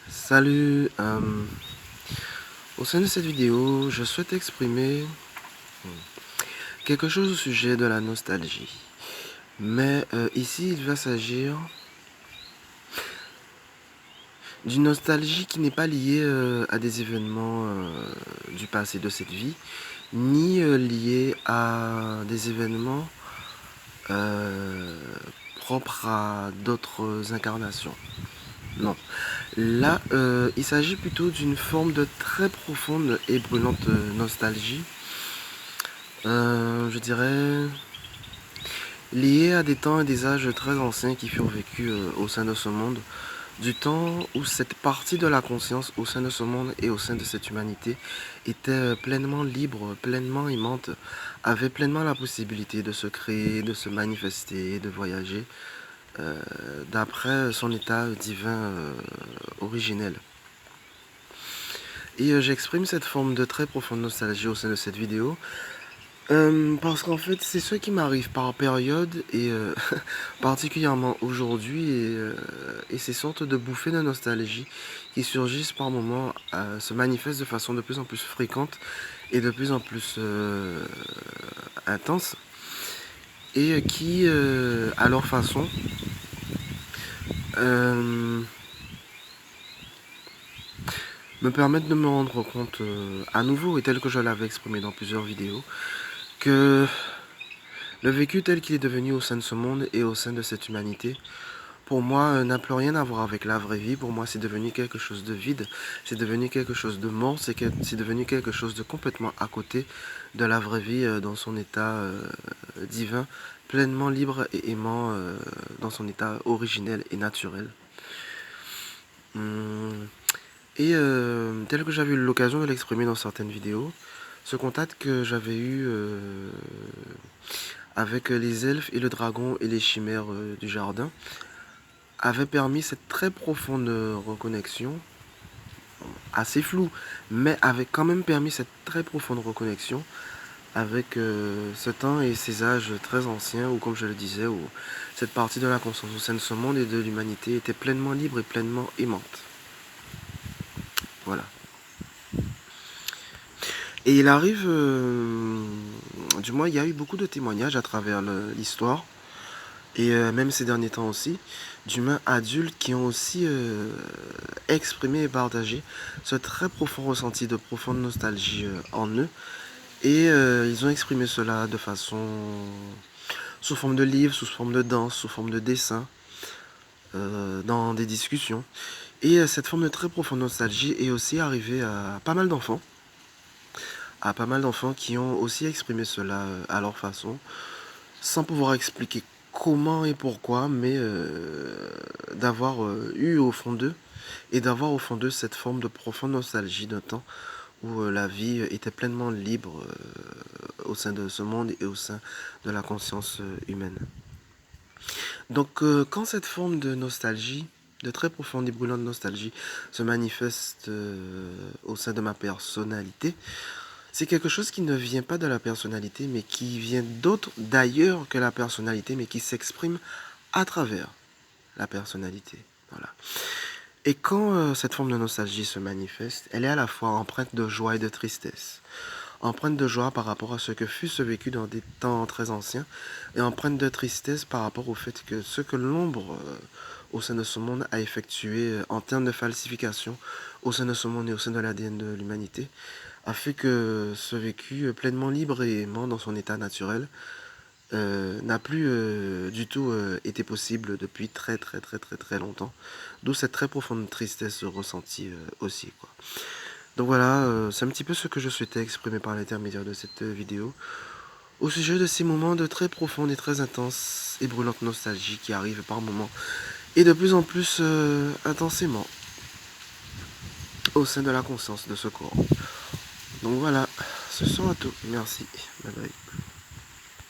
Salut, au sein de cette vidéo, je souhaite exprimer quelque chose au sujet de la nostalgie. Mais ici, il va s'agir d'une nostalgie qui n'est pas liée à des événements du passé de cette vie, ni liée à des événements euh, propres à d'autres incarnations. Non. Là, il s'agit plutôt d'une forme de très profonde et brûlante nostalgie. Je dirais lié à des temps et des âges très anciens qui furent vécus au sein de ce monde, du temps où cette partie de la conscience au sein de ce monde et au sein de cette humanité était pleinement libre, pleinement aimante, avait pleinement la possibilité de se créer, de se manifester, de voyager euh, d'après son état divin originel. Et j'exprime cette forme de très profonde nostalgie au sein de cette vidéo parce qu'en fait, c'est ce qui m'arrive par période et particulièrement aujourd'hui et ces sortes de bouffées de nostalgie qui surgissent par moments se manifestent de façon de plus en plus fréquente et de plus en plus intense et qui, à leur façon, euh, me permettent de me rendre compte à nouveau et tel que je l'avais exprimé dans plusieurs vidéos que le vécu tel qu'il est devenu au sein de ce monde et au sein de cette humanité, pour moi, n'a plus rien à voir avec la vraie vie. Pour moi, c'est devenu quelque chose de vide, c'est devenu quelque chose de mort, c'est devenu quelque chose de complètement à côté de la vraie vie dans son état divin, pleinement libre et aimant dans son état originel et naturel. Hum, Et tel que j'avais eu l'occasion de l'exprimer dans certaines vidéos, ce contact que j'avais eu avec les elfes et le dragon et les chimères du jardin avait permis cette très profonde reconnexion, assez floue, mais avait quand même permis cette très profonde reconnexion avec ce temps et ces âges très anciens, où comme je le disais, où cette partie de la conscience au sein de ce monde et de l'humanité était pleinement libre et pleinement aimante. Voilà. Et il arrive, du moins il y a eu beaucoup de témoignages à travers l'histoire, et même ces derniers temps aussi, d'humains adultes qui ont aussi exprimé et partagé ce très profond ressenti de profonde nostalgie en eux. Et ils ont exprimé cela de façon sous forme de livres, sous forme de danse, sous forme de dessin, dans des discussions. Et cette forme de très profonde nostalgie est aussi arrivée à pas mal d'enfants, à pas mal d'enfants qui ont aussi exprimé cela à leur façon, sans pouvoir expliquer comment et pourquoi, mais d'avoir eu au fond d'eux et d'avoir au fond d'eux cette forme de profonde nostalgie d'un temps où la vie était pleinement libre au sein de ce monde et au sein de la conscience humaine. Donc quand cette forme de nostalgie, de très profonde et brûlante nostalgie, se manifeste au sein de ma personnalité, c'est quelque chose qui ne vient pas de la personnalité, mais qui vient d'autre d'ailleurs que la personnalité, mais qui s'exprime à travers la personnalité. Voilà. Et quand cette forme de nostalgie se manifeste, elle est à la fois empreinte de joie et de tristesse. Empreinte de joie par rapport à ce que fut ce vécu dans des temps très anciens, et empreinte de tristesse par rapport au fait que ce que l'ombre au sein de ce monde a effectué en termes de falsification au sein de ce monde et au sein de l'ADN de l'humanité, a fait que ce vécu pleinement libre et aimant dans son état naturel n'a plus du tout été possible depuis très très très très très longtemps. D'où cette très profonde tristesse ressentie aussi, quoi. Donc voilà, c'est un petit peu ce que je souhaitais exprimer par l'intermédiaire de cette vidéo au sujet de ces moments de très profonde et très intense et brûlante nostalgie qui arrivent par moments et de plus en plus intensément au sein de la conscience de ce corps. Donc voilà, ce sera tout. Merci. Bye bye.